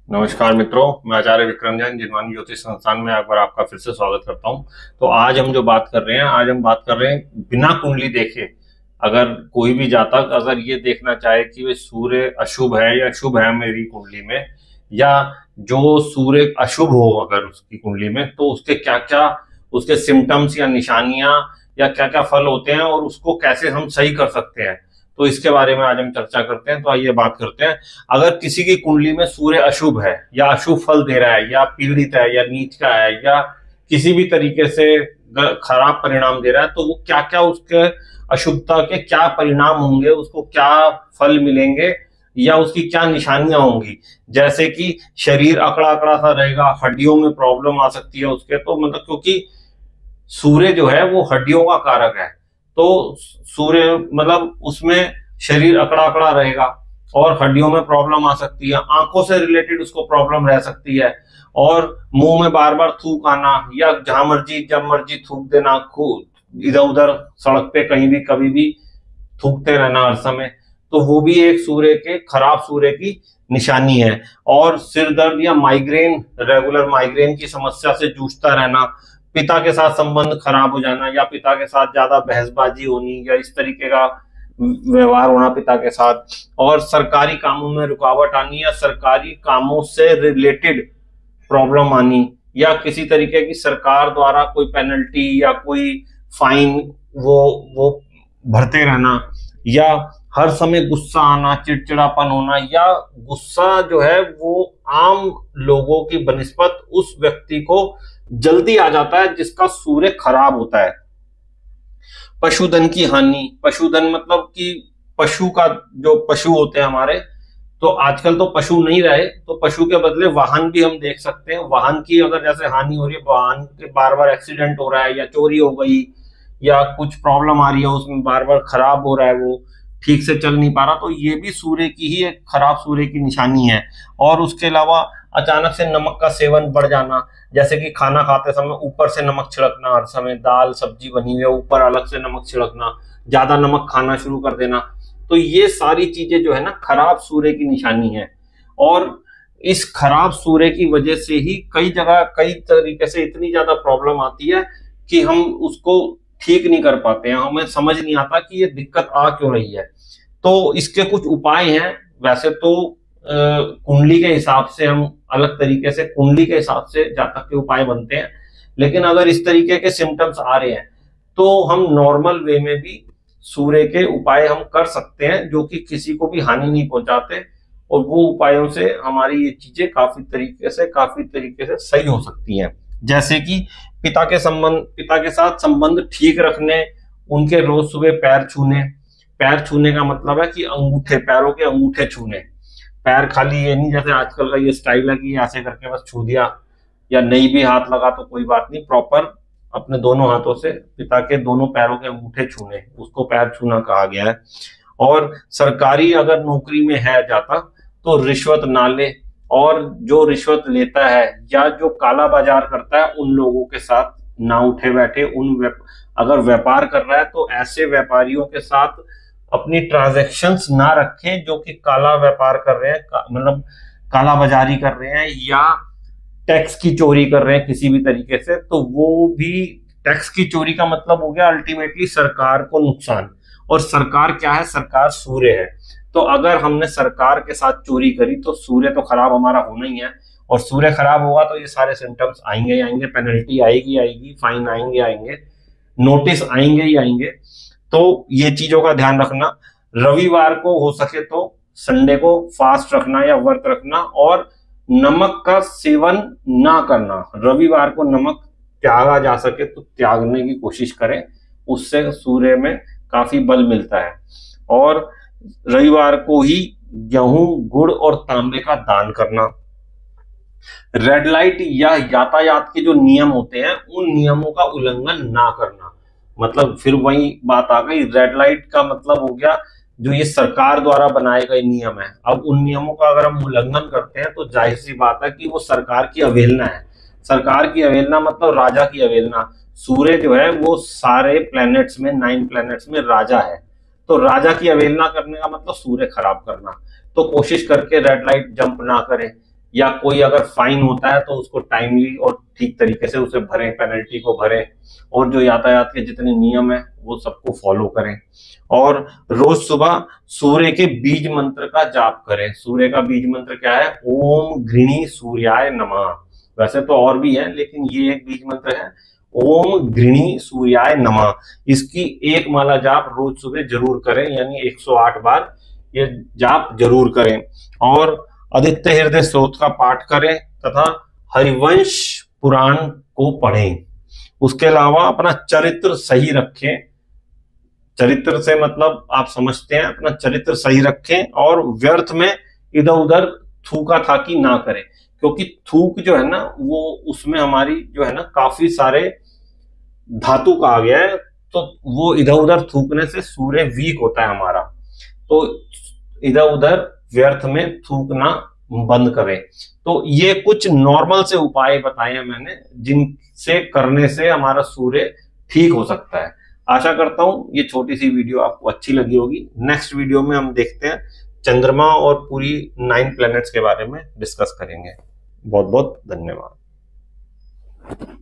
नमस्कार मित्रों, मैं आचार्य विक्रम जैन जिनवानी ज्योतिष संस्थान में एक बार आपका फिर से स्वागत करता हूं। तो आज हम जो बात कर रहे हैं, आज हम बात कर रहे हैं बिना कुंडली देखे अगर कोई भी जातक अगर ये देखना चाहे कि वे सूर्य अशुभ है या शुभ है मेरी कुंडली में, या जो सूर्य अशुभ हो अगर उसकी कुंडली में, तो उसके क्या क्या उसके सिम्टम्स या निशानियां या क्या क्या फल होते हैं और उसको कैसे हम सही कर सकते हैं, तो इसके बारे में आज हम चर्चा करते हैं। तो आइए बात करते हैं। अगर किसी की कुंडली में सूर्य अशुभ है या अशुभ फल दे रहा है या पीड़ित है या नीच का है या किसी भी तरीके से खराब परिणाम दे रहा है, तो वो क्या क्या उसके अशुभता के क्या परिणाम होंगे, उसको क्या फल मिलेंगे या उसकी क्या निशानियां होंगी। जैसे कि शरीर अकड़ा अकड़ा सा रहेगा, हड्डियों में प्रॉब्लम आ सकती है उसके, तो मतलब क्योंकि सूर्य जो है वो हड्डियों का कारक है, तो सूर्य मतलब उसमें शरीर अकड़ा अकड़ा रहेगा और हड्डियों में प्रॉब्लम आ सकती है, आंखों से रिलेटेड उसको प्रॉब्लम रह सकती है, और मुंह में बार बार थूक आना या जहां मर्जी जब मर्जी थूक देना, इधर उधर सड़क पे कहीं भी कभी भी थूकते रहना हर समय, तो वो भी एक सूर्य के खराब सूर्य की निशानी है। और सिर दर्द या माइग्रेन, रेगुलर माइग्रेन की समस्या से जूझता रहना, पिता के साथ संबंध खराब हो जाना या पिता के साथ ज्यादा बहसबाजी होनी या इस तरीके का व्यवहार होना पिता के साथ, और सरकारी कामों में रुकावट आनी या सरकारी कामों से रिलेटेड प्रॉब्लम आनी, या किसी तरीके की सरकार द्वारा कोई पेनल्टी या कोई फाइन वो भरते रहना, या हर समय गुस्सा आना, चिड़चिड़ापन होना, या गुस्सा जो है वो आम लोगों की बनिस्बत उस व्यक्ति को जल्दी आ जाता है जिसका सूर्य खराब होता है। पशुधन की हानि, पशुधन मतलब कि पशु का जो पशु होते हैं हमारे, तो आजकल तो पशु नहीं रहे, तो पशु के बदले वाहन भी हम देख सकते हैं। वाहन की अगर जैसे हानि हो रही है, वाहन के बार बार एक्सीडेंट हो रहा है या चोरी हो गई या कुछ प्रॉब्लम आ रही है उसमें, बार बार खराब हो रहा है, वो ठीक से चल नहीं पा रहा, तो ये भी सूर्य की ही एक खराब सूर्य की निशानी है। और उसके अलावा अचानक से नमक का सेवन बढ़ जाना, जैसे कि खाना खाते समय ऊपर से नमक छिड़कना, हर समय दाल सब्जी बनी हुई है ऊपर अलग से नमक छिड़कना, ज्यादा नमक खाना शुरू कर देना, तो ये सारी चीजें जो है ना खराब सूर्य की निशानी है। और इस खराब सूर्य की वजह से ही कई जगह कई तरीके से इतनी ज्यादा प्रॉब्लम आती है कि हम उसको ठीक नहीं कर पाते हैं, हमें समझ नहीं आता कि ये दिक्कत आ क्यों रही है। तो इसके कुछ उपाय हैं। वैसे तो कुंडली के हिसाब से हम अलग तरीके से कुंडली के हिसाब से जातक के उपाय बनते हैं, लेकिन अगर इस तरीके के सिम्टम्स आ रहे हैं तो हम नॉर्मल वे में भी सूर्य के उपाय हम कर सकते हैं, जो कि किसी को भी हानि नहीं पहुंचाते, और वो उपायों से हमारी ये चीजें काफी तरीके से सही हो सकती हैं। जैसे कि पिता के साथ संबंध ठीक रखने, उनके रोज सुबह पैर छूने का मतलब है कि अंगूठे, पैरों के अंगूठे छूने। पैर खाली ये नहीं जैसे आजकल का ये स्टाइल है कि ऐसे करके बस छू दिया, या नहीं भी हाथ लगा तो कोई बात नहीं, प्रॉपर अपने दोनों हाथों से पिता के दोनों पैरों के अंगूठे छूने, उसको पैर छूना कहा गया है। और सरकारी अगर नौकरी में है जाता तो रिश्वत ना ले, और जो रिश्वत लेता है या जो काला बाजार करता है उन लोगों के साथ ना उठे बैठे। अगर व्यापार कर रहा है तो ऐसे व्यापारियों के साथ अपनी ट्रांजैक्शंस ना रखें जो कि काला व्यापार कर रहे हैं, मतलब काला बाजारी कर रहे हैं या टैक्स की चोरी कर रहे हैं किसी भी तरीके से, तो वो भी टैक्स की चोरी का मतलब हो गया अल्टीमेटली सरकार को नुकसान। और सरकार क्या है? सरकार सूर्य है। तो अगर हमने सरकार के साथ चोरी करी तो सूर्य तो खराब हमारा होना ही है, और सूर्य खराब होगा तो ये सारे सिम्टम्स आएंगे, पेनल्टी आएगी, फाइन आएंगे, नोटिस आएंगे ही आएंगे। तो ये चीजों का ध्यान रखना। रविवार को हो सके तो संडे को फास्ट रखना या व्रत रखना, और नमक का सेवन ना करना। रविवार को नमक त्यागा जा सके तो त्यागने की कोशिश करें, उससे सूर्य में काफी बल मिलता है। और रविवार को ही गेहूं, गुड़ और तांबे का दान करना। रेड लाइट या यातायात के जो नियम होते हैं उन नियमों का उल्लंघन ना करना। मतलब फिर वही बात आ गई, रेड लाइट का मतलब हो गया जो ये सरकार द्वारा बनाए गए नियम है। अब उन नियमों का अगर हम उल्लंघन करते हैं तो जाहिर सी बात है कि वो सरकार की अवहेलना है। सरकार की अवहेलना मतलब राजा की अवहेलना। सूर्य जो है वो सारे प्लैनेट्स में, 9 प्लैनेट्स में राजा है, तो राजा की अवहेलना करने का मतलब सूर्य खराब करना। तो कोशिश करके रेड लाइट जंप ना करें, या कोई अगर फाइन होता है तो उसको टाइमली और ठीक तरीके से उसे भरें, पेनल्टी को भरें, और जो यातायात के जितने नियम है वो सबको फॉलो करें। और रोज सुबह सूर्य के बीज मंत्र का जाप करें। सूर्य का बीज मंत्र क्या है? ओम गृणी सूर्याय नमः। वैसे तो और भी है, लेकिन ये एक बीज मंत्र है, ओम गृणी सूर्याय नमः। इसकी एक माला जाप रोज सुबह जरूर करें, यानी 108 बार ये जाप जरूर करें। और आदित्य हृदय स्तोत्र का पाठ करें तथा हरिवंश पुराण को पढ़ें। उसके अलावा अपना चरित्र सही रखें। चरित्र से मतलब आप समझते हैं, अपना चरित्र सही रखें और व्यर्थ में इधर उधर थूका थाकी ना करें, क्योंकि थूक जो है ना वो उसमें हमारी जो है ना काफी सारे धातु का आ गया है, तो वो इधर उधर थूकने से सूर्य वीक होता है हमारा। तो इधर उधर व्यर्थ में थूकना बंद करें। तो ये कुछ नॉर्मल से उपाय बताए हैं मैंने, जिनसे करने से हमारा सूर्य ठीक हो सकता है। आशा करता हूं ये छोटी सी वीडियो आपको अच्छी लगी होगी। नेक्स्ट वीडियो में हम देखते हैं चंद्रमा और पूरी 9 प्लैनेट्स के बारे में डिस्कस करेंगे। बहुत बहुत धन्यवाद।